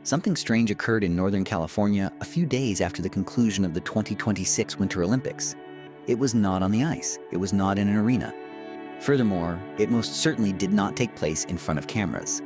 Something strange occurred in Northern California a few days after the conclusion of the 2026 Winter Olympics. It was not on the ice. It was not in an arena. Furthermore, it most certainly did not take place in front of cameras.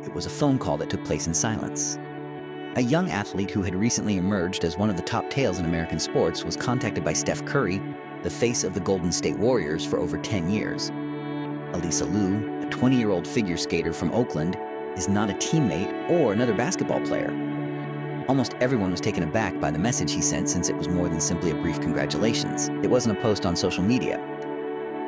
It was a phone call that took place in silence. A young athlete who had recently emerged as one of the top tales in American sports was contacted by Steph Curry, the face of the Golden State Warriors for over 10 years. Alysa Liu, a 20-year-old figure skater from Oakland, is not a teammate or another basketball player. Almost everyone was taken aback by the message he sent, since it was more than simply a brief congratulations. It wasn't a post on social media.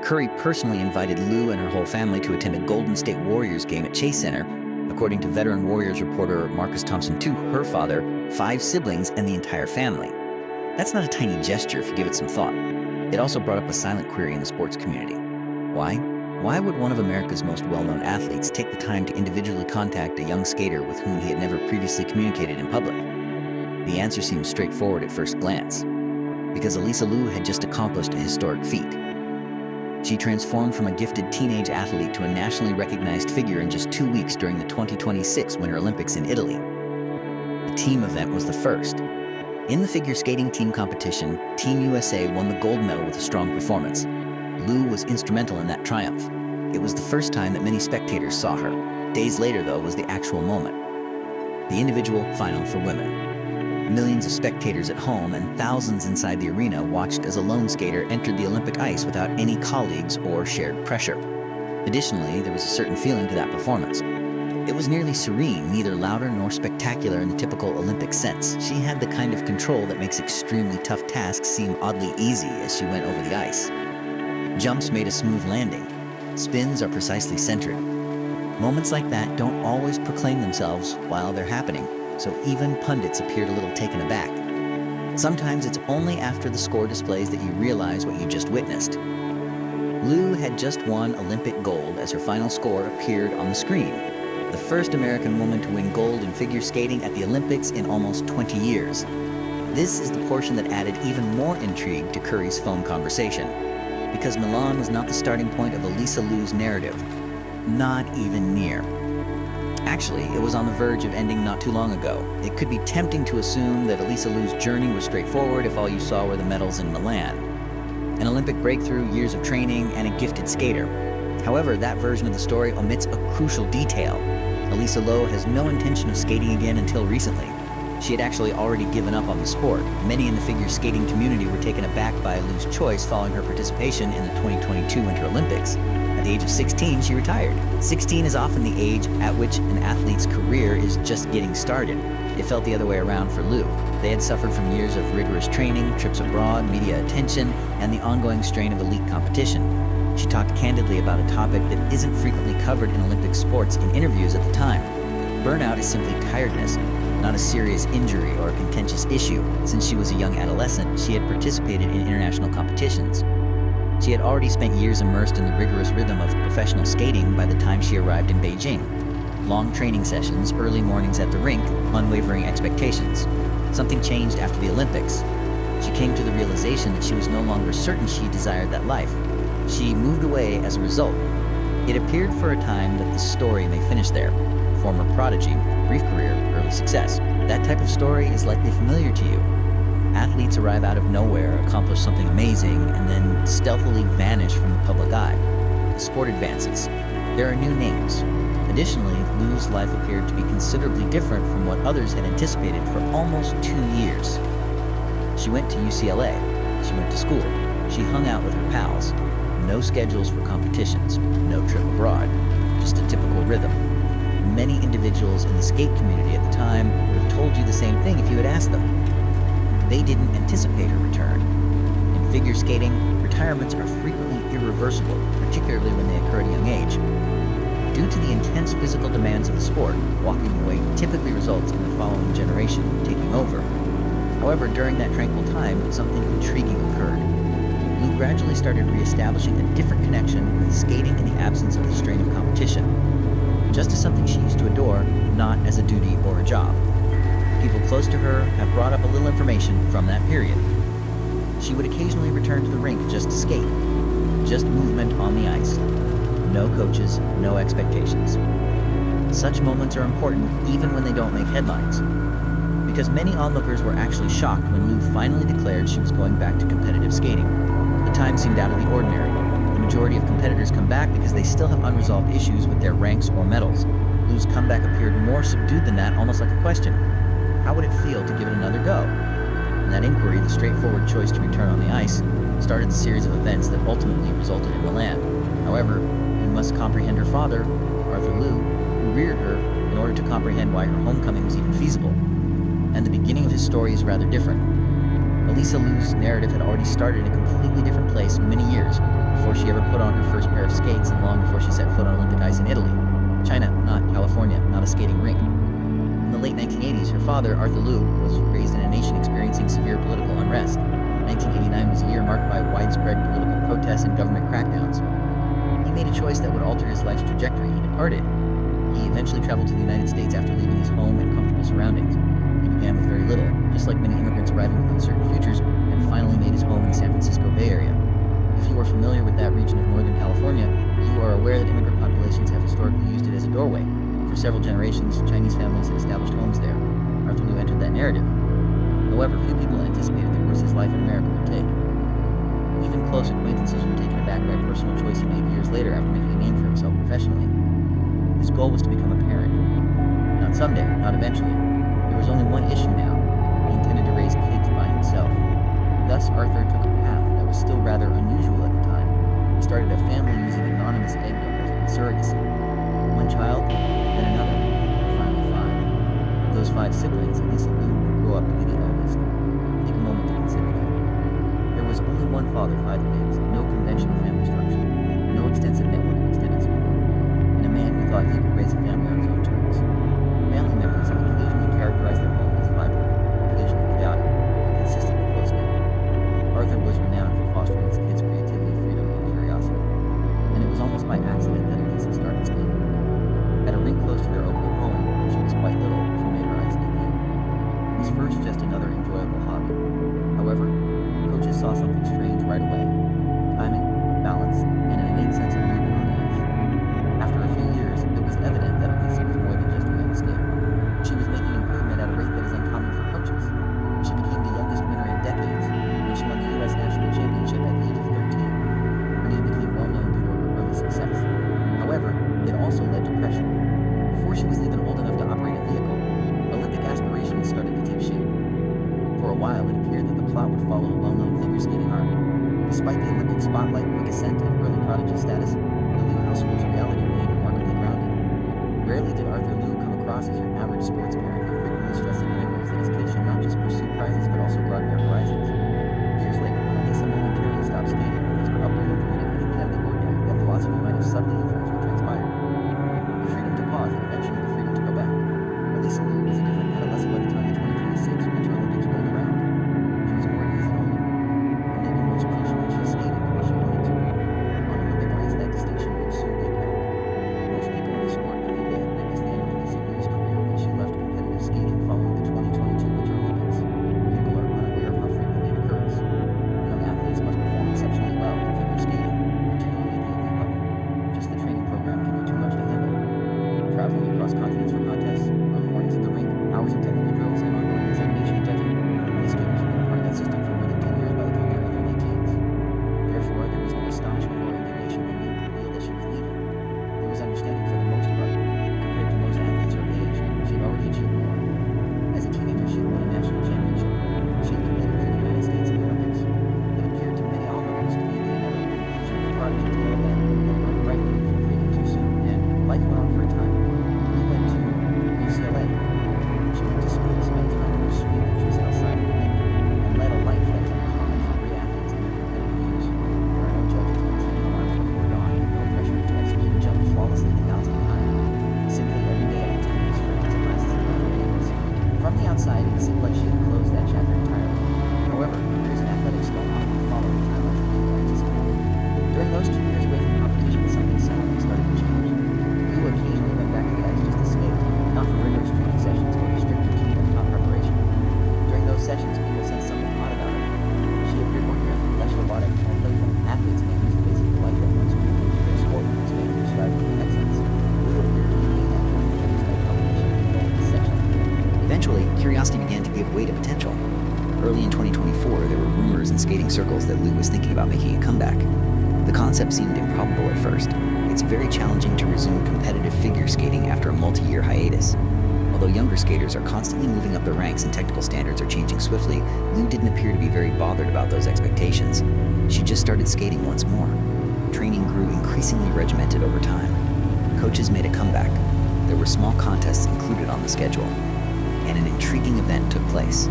Curry personally invited Liu and her whole family to attend a Golden State Warriors game at Chase Center. According to veteran Warriors reporter Marcus Thompson II, her father, 5 siblings, and the entire family. That's not a tiny gesture if you give it some thought. It also brought up a silent query in the sports community. Why? Why would one of America's most well-known athletes take the time to individually contact a young skater with whom he had never previously communicated in public? The answer seems straightforward at first glance. Because Alysa Liu had just accomplished a historic feat. She transformed from a gifted teenage athlete to a nationally recognized figure in just 2 weeks during the 2026 Winter Olympics in Italy. The team event was the first. In the figure skating team competition, Team USA won the gold medal with a strong performance. Liu was instrumental in that triumph. It was the first time that many spectators saw her. Days later, though, was the actual moment. The individual final for women. Millions of spectators at home and thousands inside the arena watched as a lone skater entered the Olympic ice without any colleagues or shared pressure. Additionally, there was a certain feeling to that performance. It was nearly serene, neither louder nor spectacular in the typical Olympic sense. She had the kind of control that makes extremely tough tasks seem oddly easy as she went over the ice. Jumps made a smooth landing. Spins are precisely centered. Moments like that don't always proclaim themselves while they're happening, so even pundits appeared a little taken aback. Sometimes it's only after the score displays that you realize what you just witnessed. Liu had just won Olympic gold as her final score appeared on the screen. The first American woman to win gold in figure skating at the Olympics in almost 20 years. This is the portion that added even more intrigue to Curry's phone conversation. Because Milan was not the starting point of Alysa Liu's narrative. Not even near. Actually, it was on the verge of ending not too long ago. It could be tempting to assume that Alysa Liu's journey was straightforward if all you saw were the medals in Milan. An Olympic breakthrough, years of training, and a gifted skater. However, that version of the story omits a crucial detail. Alysa Liu has no intention of skating again until recently. She had actually already given up on the sport. Many in the figure skating community were taken aback by Liu's choice following her participation in the 2022 Winter Olympics. At the age of 16, she retired. 16 is often the age at which an athlete's career is just getting started. It felt the other way around for Liu. They had suffered from years of rigorous training, trips abroad, media attention, and the ongoing strain of elite competition. She talked candidly about a topic that isn't frequently covered in Olympic sports in interviews at the time. Burnout is simply tiredness, not a serious injury or a contentious issue. Since she was a young adolescent, she had participated in international competitions. She had already spent years immersed in the rigorous rhythm of professional skating by the time she arrived in Beijing. Long training sessions, early mornings at the rink, unwavering expectations. Something changed after the Olympics. She came to the realization that she was no longer certain she desired that life. She moved away as a result. It appeared for a time that the story may finish there. Former prodigy, brief career, early success. That type of story is likely familiar to you. Athletes arrive out of nowhere, accomplish something amazing, and then stealthily vanish from the public eye. The sport advances. There are new names. Additionally, Liu's life appeared to be considerably different from what others had anticipated for almost 2 years. She went to UCLA. She went to school. She hung out with her pals. No schedules for competitions. No trip abroad. Just a typical rhythm. Many individuals in the skate community at the time would have told you the same thing if you had asked them. They didn't anticipate her return. In figure skating, retirements are frequently irreversible, particularly when they occur at a young age. Due to the intense physical demands of the sport, walking away typically results in the following generation taking over. However, during that tranquil time, something intriguing occurred. Liu gradually started reestablishing a different connection with skating in the absence of the strain of competition. Just as something she used to adore, not as a duty or a job. People close to her have brought up a little information from that period. She would occasionally return to the rink just to skate. Just movement on the ice. No coaches, no expectations. Such moments are important even when they don't make headlines, because many onlookers were actually shocked when Liu finally declared she was going back to competitive skating. The time seemed out of the ordinary. The majority of competitors come back because they still have unresolved issues with their ranks or medals. Liu's comeback appeared more subdued than that, almost like a question. How would it feel to give it another go? In that inquiry, the straightforward choice to return on the ice started the series of events that ultimately resulted in Milan. However, we must comprehend her father, Arthur Liu, who reared her, in order to comprehend why her homecoming was even feasible. And the beginning of his story is rather different. Alysa Liu's narrative had already started in a completely different place many years before she ever put on her first pair of skates and long before she set foot on Olympic ice in Italy. China, not California, not a skating rink. In the late 1980s, her father, Arthur Liu, was raised in a nation experiencing severe political unrest. 1989 was a year marked by widespread political protests and government crackdowns. He made a choice that would alter his life's trajectory. He departed. He eventually traveled to the United States after leaving his home and comfortable surroundings. He began with very little, just like many immigrants arriving with uncertain futures, and finally made his home in the San Francisco Bay Area. If you are familiar with that region of Northern California, you are aware that immigrant populations have historically used it as a doorway. For several generations, Chinese families had established homes there. Arthur Liu entered that narrative. However, few people anticipated the course his life in America would take. Even close acquaintances were taken aback by a personal choice he made years later after making a name for himself professionally. His goal was to become a parent. Not someday, not eventually. There was only one issue now. He intended to raise kids by himself. Thus, Arthur took a path that was still rather unusual at the time. He started a family using anonymous egg donors and surrogacy. One child, then another, and finally 5. Of those 5 siblings, Alysa Liu would grow up to be the eldest. Take a moment to consider that. There was only one father, 5 kids, no conventional family structure, no extensive network of extended support, and a man who thought he could raise a family on his own terms. Family members have occasionally characterized their home as vibrant, occasionally chaotic, but consistently close-knit. Arthur was renowned for fostering his kids' creativity, freedom, and curiosity, and it was almost by accident that Alysa started skating. At a rink close to their Oakland home, when she was quite little, she made her ice debut. It was first just another enjoyable hobby. However, coaches saw something strange right away: timing, balance, and an innate sense of movement on the ice. After a few years, it was evident that Alysa was more than just a young skater. She was making improvement at a rate that is uncommon for coaches. She became the youngest winner in decades when she won the U.S. National Championship at the age of 13. Her name became well known due to her early success. However, it also led to pressure. Before she was even old enough to operate a vehicle, Olympic aspirations started to take shape. For a while, it appeared that the plot would follow a well-known figure skating arc. Despite the Olympic spotlight, quick ascent, and early prodigy status, the Liu household's reality remained remarkably grounded. Rarely did Arthur Liu come across as your average sports parent who frequently stressed families that his kids should not just pursue prizes but also broaden their horizons. Years later, when Alysa momentarily stopped skating because her upbringing permitted anything out of the ordinary, that philosophy might have subtly influenced what transpired. The freedom to pause and eventually the freedom to go back. Alysa Liu was a different adolescent by the time the 2026 Winter Olympics rolled around. She was more at ease and older. And maybe most crucially, she skated because she wanted to. On Olympic ice, that distinction would soon be apparent. Most people in the sport believe they had witnessed the end of Alysa Liu's career when she left competitive skating following the 2022 Winter Olympics. People are unaware of how frequently it occurs. Young athletes must perform exceptionally well in figure skating, particularly at the elite level. Just the training program can be too much to handle. Traveling across continents for contests, early mornings at the rink, hours of technical drills, and ongoing examination and judging. Many skaters have been a part of that system for more than 10 years by the time they were in their late teens. Therefore, there was no astonishment or indignation when Liu revealed that she was leaving. There was understanding for the most part. Compared to most athletes her age, she had already achieved more. As a teenager, she had won a national championship. She had competed for the United States in the Olympics. It appeared to many onlookers to be the inevitable conclusion of the prodigy tale that burned brightly before fading too soon, and life went on for a time. Liu went to UCLA. She went to school to spend time with her sweet interests outside of the rink, and led a life that is uncommon for great athletes in their competitive years. There are no judges with training alarms before dawn, and no pressure to execute a jump flawlessly 1,000 times. Simply everyday activities, friends, classes, and other games. From the outside, it seemed like she had closed that chapter entirely. However, careers in athletics don't often follow the timeline that people anticipate. During those 2 years away from competition, something soundly started to change. Liu occasionally went back to the ice just to skate, not for rigorous training sessions but for strict routine and top preparation. During those sessions, people sensed something odd about her. She appeared more careful, less robotic, more playful. Athletes may use the basic life that once communicated to their sport when expanding to strive for excellence. Liu appeared to regain that training Eventually, curiosity began to give way to potential. Early in 2024, there were rumors in skating circles that Liu was thinking about making a comeback. The concept seemed improbable at first. It's very challenging to resume competitive figure skating after a multi-year hiatus. Although younger skaters are constantly moving up the ranks and technical standards are changing swiftly, Liu didn't appear to be very bothered about those expectations. She just started skating once more. Training grew increasingly regimented over time. Coaches made a comeback. There were small contests included on the schedule, and an intriguing event took place.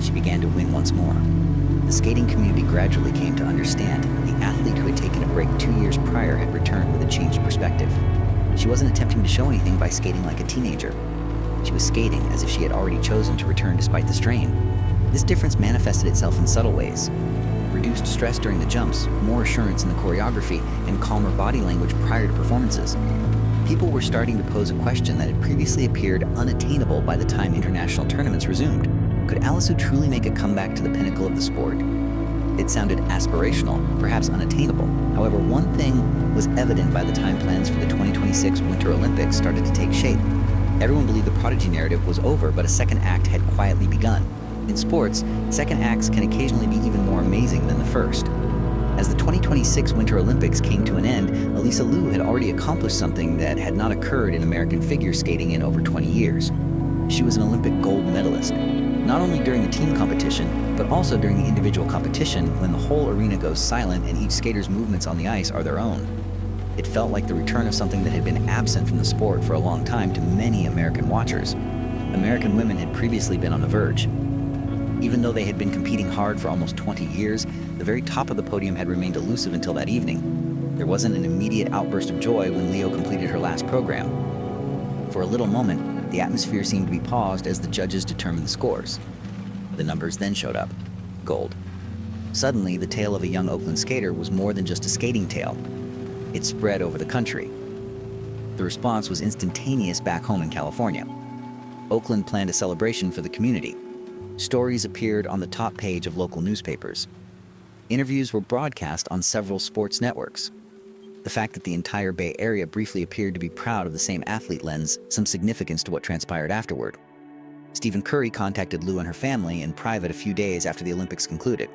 She began to win once more. The skating community gradually came to understand the athlete who had taken a break 2 years prior had returned with a changed perspective. She wasn't attempting to show anything by skating like a teenager. She was skating as if she had already chosen to return despite the strain. This difference manifested itself in subtle ways. Reduced stress during the jumps, more assurance in the choreography, and calmer body language prior to performances. People were starting to pose a question that had previously appeared unattainable by the time international tournaments resumed. Could Alysa truly make a comeback to the pinnacle of the sport? It sounded aspirational, perhaps unattainable. However, one thing was evident by the time plans for the 2026 Winter Olympics started to take shape. Everyone believed the prodigy narrative was over, but a second act had quietly begun. In sports, second acts can occasionally be even more amazing than the first. As the 2026 Winter Olympics came to an end, Alysa Liu had already accomplished something that had not occurred in American figure skating in over 20 years. She was an Olympic gold medalist, not only during the team competition, but also during the individual competition when the whole arena goes silent and each skater's movements on the ice are their own. It felt like the return of something that had been absent from the sport for a long time to many American watchers. American women had previously been on the verge. Even though they had been competing hard for almost 20 years, the very top of the podium had remained elusive until that evening. There wasn't an immediate outburst of joy when Liu completed her last program. For a little moment, the atmosphere seemed to be paused as the judges determined the scores. The numbers then showed up. Gold. Suddenly, the tale of a young Oakland skater was more than just a skating tale. It spread over the country. The response was instantaneous back home in California. Oakland planned a celebration for the community. Stories appeared on the top page of local newspapers. Interviews were broadcast on several sports networks. The fact that the entire Bay Area briefly appeared to be proud of the same athlete lends some significance to what transpired afterward. Steph Curry contacted Liu and her family in private a few days after the Olympics concluded.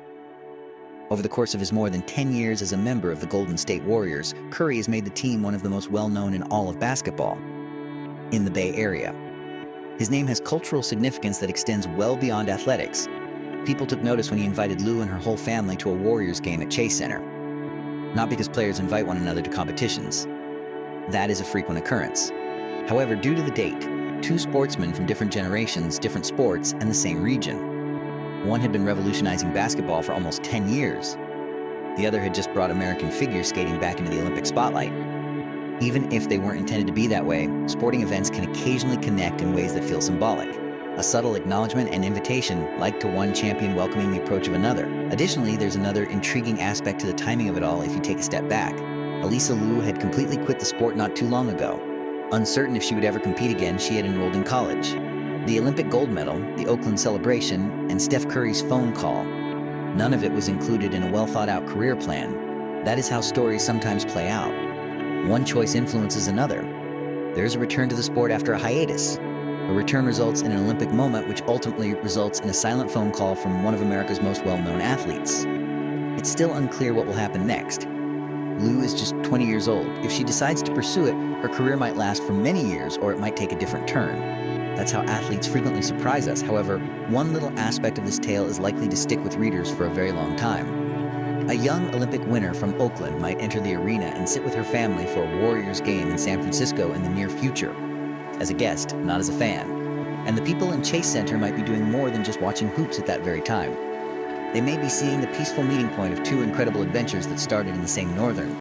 Over the course of his more than 10 years as a member of the Golden State Warriors, Curry has made the team one of the most well-known in all of basketball in the Bay Area. His name has cultural significance that extends well beyond athletics. People took notice when he invited Liu and her whole family to a Warriors game at Chase Center. Not because players invite one another to competitions. That is a frequent occurrence. However, due to the date, two sportsmen from different generations, different sports, and the same region. One had been revolutionizing basketball for almost 10 years. The other had just brought American figure skating back into the Olympic spotlight. Even if they weren't intended to be that way, sporting events can occasionally connect in ways that feel symbolic. A subtle acknowledgement and invitation, like to one champion welcoming the approach of another. Additionally, there's another intriguing aspect to the timing of it all if you take a step back. Alysa Liu had completely quit the sport not too long ago. Uncertain if she would ever compete again, she had enrolled in college. The Olympic gold medal, the Oakland celebration, and Steph Curry's phone call. None of it was included in a well-thought-out career plan. That is how stories sometimes play out. One choice influences another. There's a return to the sport after a hiatus. A return results in an Olympic moment which ultimately results in a silent phone call from one of America's most well-known athletes. It's still unclear what will happen next. Liu is just 20 years old. If she decides to pursue it, her career might last for many years or it might take a different turn. That's how athletes frequently surprise us. However, one little aspect of this tale is likely to stick with readers for a very long time. A young Olympic winner from Oakland might enter the arena and sit with her family for a Warriors game in San Francisco in the near future. As a guest, not as a fan. And the people in Chase Center might be doing more than just watching hoops at that very time. They may be seeing the peaceful meeting point of two incredible adventures that started in the same northern,